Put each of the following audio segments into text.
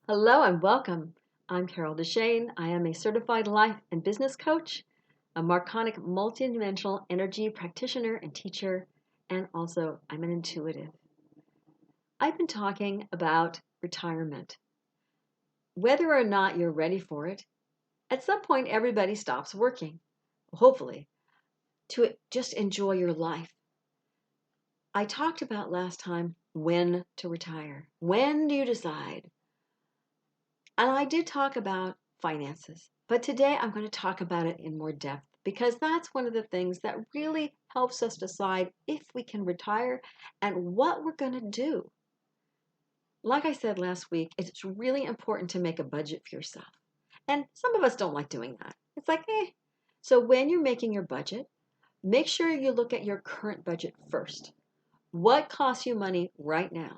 Hello and welcome. I'm Carol DeChaine. I am a certified life and business coach, a Marconic multidimensional energy practitioner and teacher, and also I'm an intuitive. I've been talking about retirement. Whether or not you're ready for it, at some point everybody stops working, hopefully, to just enjoy your life. I talked about last time when to retire. When do you decide? And I did talk about finances, but today I'm going to talk about it in more depth because that's one of the things that really helps us decide if we can retire and what we're going to do. Like I said last week, it's really important to make a budget for yourself. And some of us don't like doing that. It's like, eh. So when you're making your budget, make sure you look at your current budget first. What costs you money right now?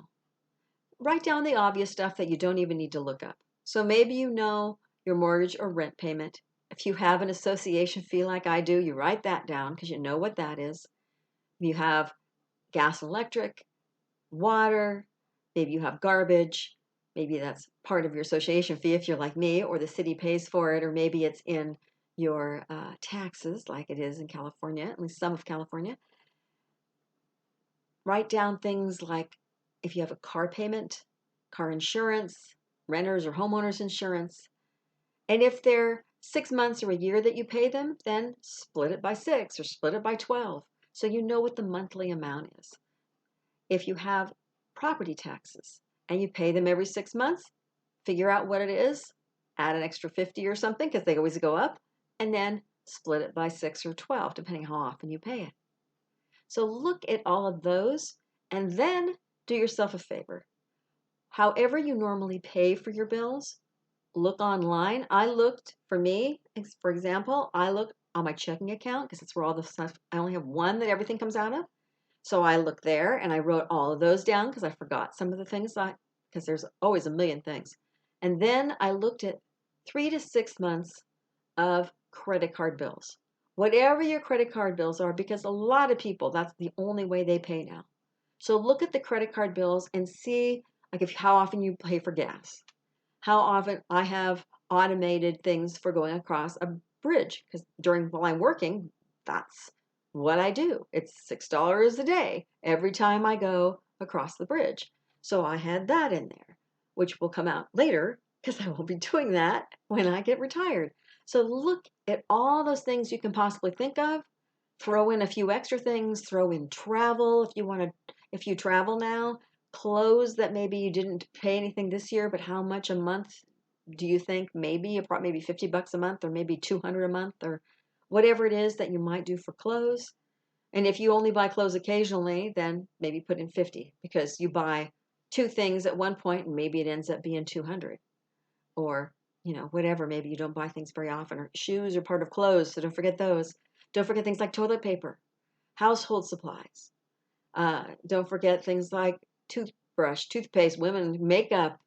Write down the obvious stuff that you don't even need to look up. So maybe you know your mortgage or rent payment. If you have an association fee like I do, you write that down because you know what that is. You have gas and electric, water, maybe you have garbage. Maybe that's part of your association fee if you're like me, or the city pays for it, or maybe it's in your taxes like it is in California, at least some of California. Write down things like if you have a car payment, car insurance, renters or homeowners insurance. And if they're 6 months or a year that you pay them, then split it by 6 or split it by 12 so you know what the monthly amount is. If you have property taxes and you pay them every 6 months, figure out what it is, add an extra 50 or something because they always go up, and then split it by 6 or 12 depending how often you pay it. So look at all of those and then do yourself a favor. However you normally pay for your bills, look online. For example, I look on my checking account because it's where all the stuff, I only have one that everything comes out of. So I looked there and I wrote all of those down because I forgot some of the things because there's always a million things. And then I looked at 3 to 6 months of credit card bills. Whatever your credit card bills are, because a lot of people, that's the only way they pay now. So look at the credit card bills and see like how often you pay for gas. How often I have automated things for going across a bridge because while I'm working, that's what I do. It's $6 a day every time I go across the bridge. So I had that in there, which will come out later because I will be doing that when I get retired. So look at all those things you can possibly think of. Throw in a few extra things, throw in travel if you travel now, clothes that maybe you didn't pay anything this year, but how much a month do you think? Maybe $50 a month or maybe 200 a month or whatever it is that you might do for clothes. And if you only buy clothes occasionally, then maybe put in 50 because you buy two things at one point and maybe it ends up being 200 or whatever. Maybe you don't buy things very often, or shoes are part of clothes, so don't forget those. Don't forget things like toilet paper, household supplies. Don't forget things like toothbrush, toothpaste, women, makeup,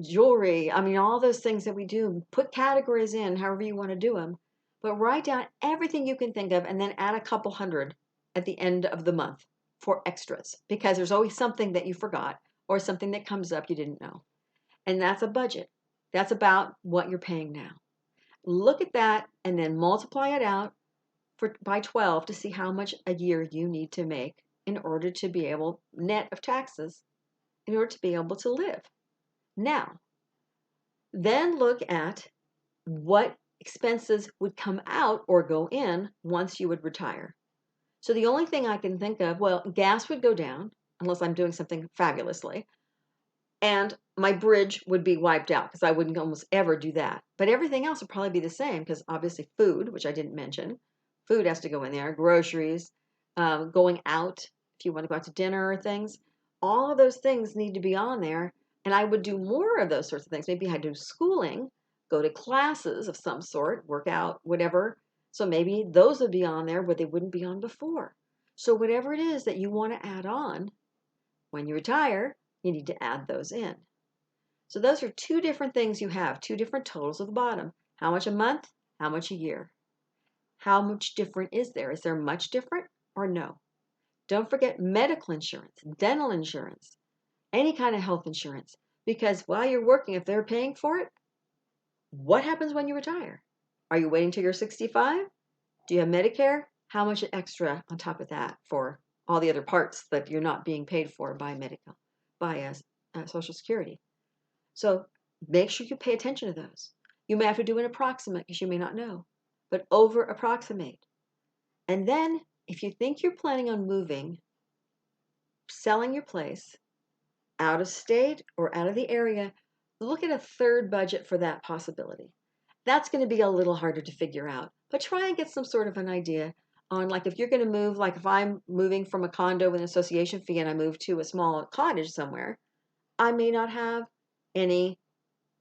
jewelry. I mean, all those things that we do. Put categories in however you want to do them, but write down everything you can think of and then add a couple hundred at the end of the month for extras because there's always something that you forgot or something that comes up you didn't know. And that's a budget. That's about what you're paying now. Look at that and then multiply it out by 12 to see how much a year you need to make in order to be able, net of taxes, in order to be able to live. Now, then look at what expenses would come out or go in once you would retire. So the only thing I can think of, well, gas would go down unless I'm doing something fabulously. And my bridge would be wiped out because I wouldn't almost ever do that. But everything else would probably be the same because obviously food, which I didn't mention, food has to go in there, groceries, going out, if you want to go out to dinner or things, all of those things need to be on there. And I would do more of those sorts of things. Maybe I'd do schooling, go to classes of some sort, work out, whatever. So maybe those would be on there, but they wouldn't be on before. So whatever it is that you want to add on when you retire, you need to add those in. So those are two different things you have, two different totals at the bottom. How much a month? How much a year? How much different is there? Is there much different or no? Don't forget medical insurance, dental insurance, any kind of health insurance. Because while you're working, if they're paying for it, what happens when you retire? Are you waiting till you're 65? Do you have Medicare? How much extra on top of that for all the other parts that you're not being paid for by medical, by Social Security? So make sure you pay attention to those. You may have to do an approximate because you may not know, but over approximate. And then if you think you're planning on moving, selling your place out of state or out of the area, look at a third budget for that possibility. That's going to be a little harder to figure out, but try and get some sort of an idea on, like, if you're going to move, like if I'm moving from a condo with an association fee and I move to a small cottage somewhere, I may not have any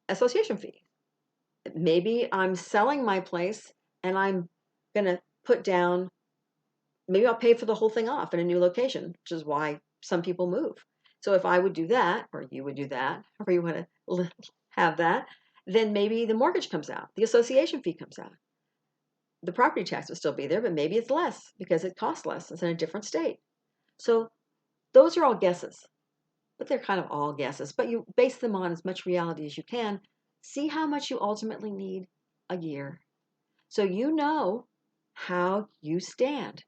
association fee. Maybe I'm selling my place and I'm going to put down, maybe I'll pay for the whole thing off in a new location, which is why some people move. So if I would do that, or you would do that, however you want to have that, then maybe the mortgage comes out, the association fee comes out. The property tax will still be there, but maybe it's less because it costs less. It's in a different state. So those are all guesses, but they're kind of all guesses. But you base them on as much reality as you can. See how much you ultimately need a year, so you know how you stand.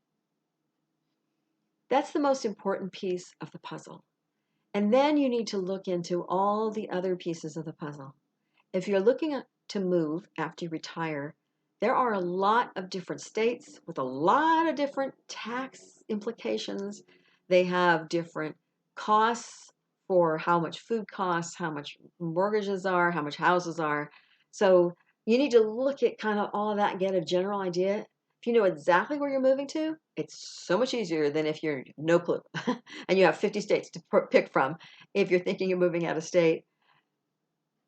That's the most important piece of the puzzle. And then you need to look into all the other pieces of the puzzle. If you're looking to move after you retire, there are a lot of different states with a lot of different tax implications. They have different costs for how much food costs, how much mortgages are, how much houses are. So you need to look at kind of all of that and get a general idea. If you know exactly where you're moving to, it's so much easier than if you're no clue and you have 50 states to pick from. If you're thinking you're moving out of state,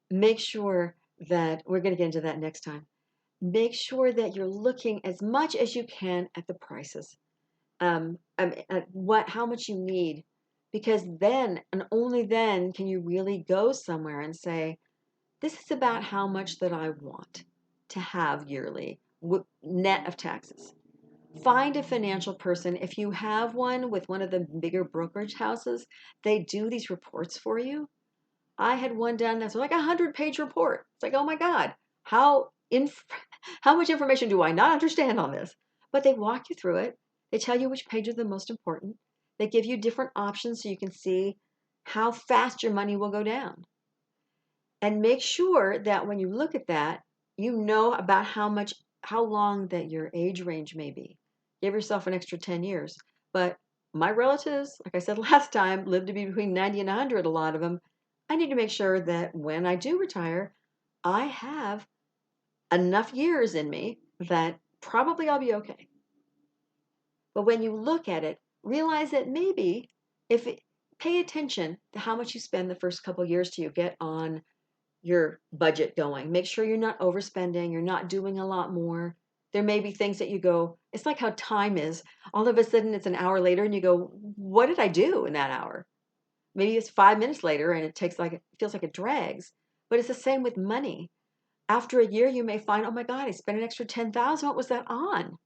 make sure that we're going to get into that next time. Make sure that you're looking as much as you can at the prices, at how much you need, because then and only then can you really go somewhere and say, this is about how much that I want to have yearly, net of taxes. Find a financial person. If you have one with one of the bigger brokerage houses, they do these reports for you. I had one done that's like 100-page report. It's like, oh my God, how much information do I not understand on this? But they walk you through it. They tell you which page is the most important. They give you different options so you can see how fast your money will go down. And make sure that when you look at that, you know about how long that your age range may be. Give yourself an extra 10 years. But my relatives, like I said last time, live to be between 90 and 100, a lot of them. I need to make sure that when I do retire, I have enough years in me that probably I'll be okay. But when you look at it, realize that maybe pay attention to how much you spend the first couple years till you get on your budget going. Make sure you're not overspending, you're not doing a lot more. There may be things that you go, it's like how time is. All of a sudden it's an hour later and you go, what did I do in that hour? Maybe it's 5 minutes later and it feels like it drags. But it's the same with money. After a year, you may find, oh my God, I spent an extra 10,000. What was that on?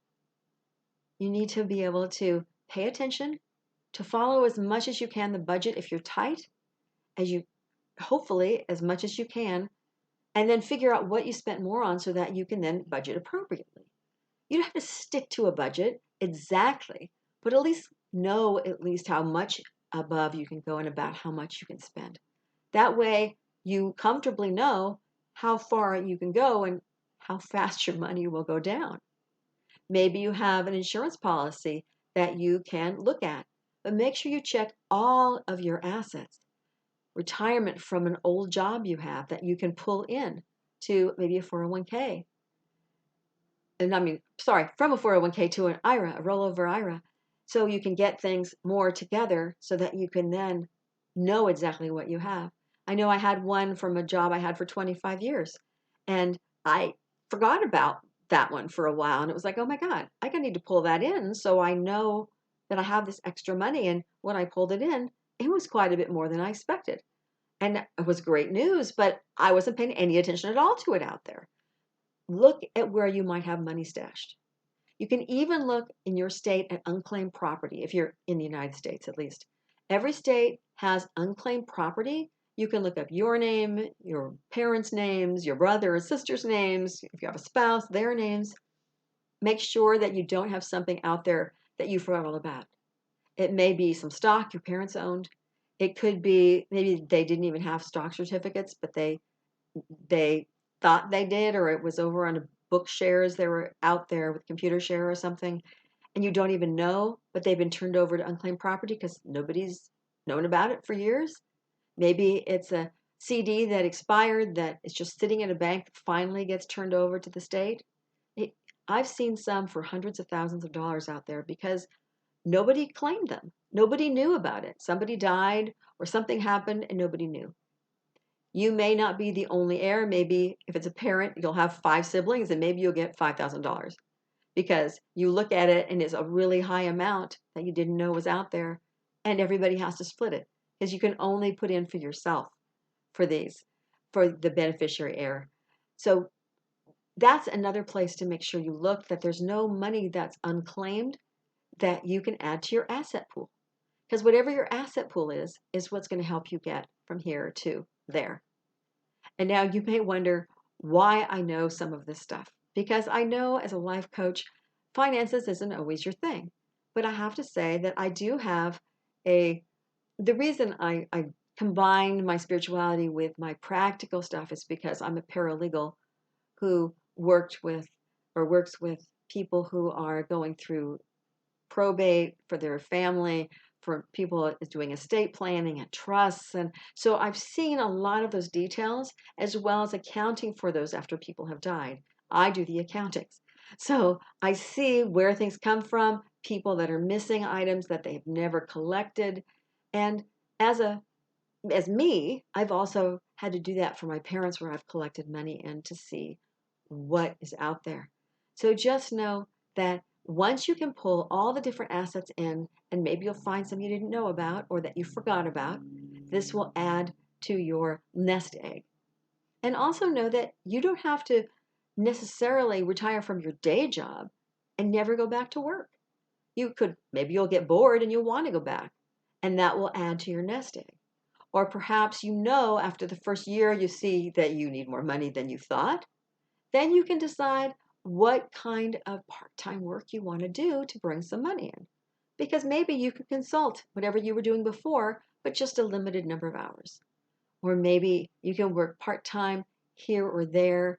You need to be able to pay attention, to follow as much as you can the budget if you're tight, hopefully as much as you can, and then figure out what you spent more on so that you can then budget appropriately. You don't have to stick to a budget exactly, but at least know how much above you can go and about how much you can spend. That way you comfortably know how far you can go and how fast your money will go down. Maybe you have an insurance policy that you can look at, but make sure you check all of your assets. Retirement from an old job you have that you can pull in to maybe a 401k. From a 401k to an IRA, a rollover IRA. So you can get things more together so that you can then know exactly what you have. I know I had one from a job I had for 25 years, and I forgot about that one for a while. And it was like, oh my God, I need to pull that in so I know that I have this extra money. And when I pulled it in, it was quite a bit more than I expected. And it was great news, but I wasn't paying any attention at all to it out there. Look at where you might have money stashed. You can even look in your state at unclaimed property, if you're in the United States at least. Every state has unclaimed property, You can look up your name, your parents' names, your brother or sister's names, if you have a spouse, their names. Make sure that you don't have something out there that you forgot all about. It may be some stock your parents owned. It could be maybe they didn't even have stock certificates, but they thought they did, or it was over on a book shares they were out there with computer share or something, and you don't even know, but they've been turned over to unclaimed property because nobody's known about it for years. Maybe it's a CD that expired that is just sitting in a bank that finally gets turned over to the state. It, I've seen some for hundreds of thousands of dollars out there because nobody claimed them. Nobody knew about it. Somebody died or something happened and nobody knew. You may not be the only heir. Maybe if it's a parent, you'll have 5 siblings and maybe you'll get $5,000 because you look at it and it's a really high amount that you didn't know was out there and everybody has to split it because you can only put in for yourself for the beneficiary heir. So that's another place to make sure you look that there's no money that's unclaimed that you can add to your asset pool. Because whatever your asset pool is what's going to help you get from here to there. And now you may wonder why I know some of this stuff. Because I know as a life coach, finances isn't always your thing. But I have to say that I do have the reason I combine my spirituality with my practical stuff is because I'm a paralegal who works with people who are going through probate for their family, for people doing estate planning and trusts. And so I've seen a lot of those details as well as accounting for those after people have died. I do the accountings. So I see where things come from, people that are missing items that they've never collected. And as me, I've also had to do that for my parents where I've collected money in to see what is out there. So just know that once you can pull all the different assets in, and maybe you'll find some you didn't know about or that you forgot about, this will add to your nest egg. And also know that you don't have to necessarily retire from your day job and never go back to work. Maybe you'll get bored and you'll want to go back, and that will add to your nest egg. Or perhaps after the first year you see that you need more money than you thought, then you can decide what kind of part-time work you want to do to bring some money in. Because maybe you could consult whatever you were doing before, but just a limited number of hours. Or maybe you can work part-time here or there,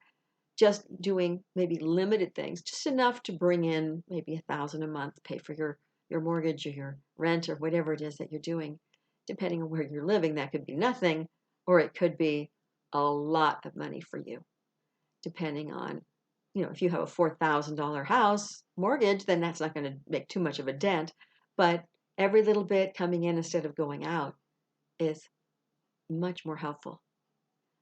just doing maybe limited things, just enough to bring in maybe $1,000 a month, pay for your mortgage or your rent or whatever it is that you're doing. Depending on where you're living, that could be nothing, or it could be a lot of money for you. Depending on, if you have a $4,000 house mortgage, then that's not going to make too much of a dent. But every little bit coming in instead of going out is much more helpful.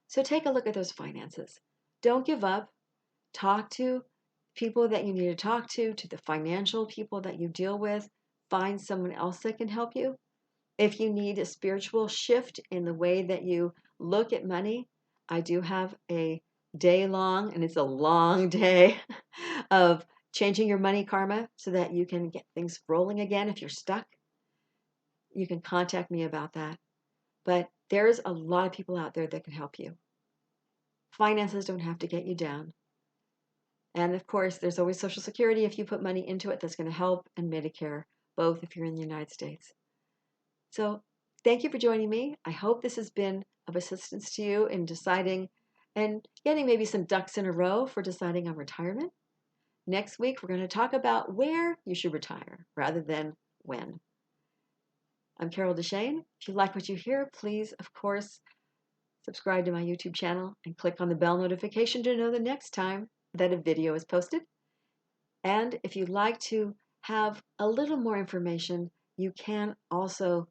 So take a look at those finances. Don't give up. Talk to people that you need to talk to the financial people that you deal with. Find someone else that can help you. If you need a spiritual shift in the way that you look at money, I do have a day long, and it's a long day, of changing your money karma so that you can get things rolling again if you're stuck. You can contact me about that. But there's a lot of people out there that can help you. Finances don't have to get you down. And of course, there's always Social Security if you put money into it that's going to help, and Medicare, both if you're in the United States. So thank you for joining me. I hope this has been of assistance to you in deciding and getting maybe some ducks in a row for deciding on retirement. Next week, we're going to talk about where you should retire rather than when. I'm Carol DeChaine. If you like what you hear, please, of course, subscribe to my YouTube channel and click on the bell notification to know the next time that a video is posted. And if you'd like to have a little more information, you can also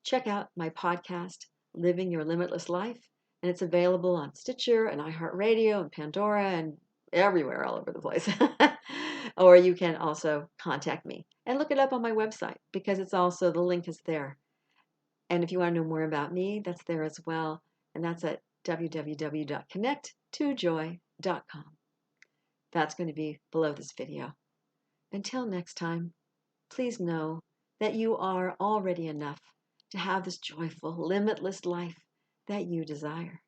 check out my podcast, Living Your Limitless Life, and it's available on Stitcher and iHeartRadio and Pandora and everywhere all over the place. Or you can also contact me and look it up on my website because the link is there. And if you want to know more about me, that's there as well. And that's at www.connecttojoy.com. That's going to be below this video. Until next time, please know that you are already enough to have this joyful, limitless life that you desire.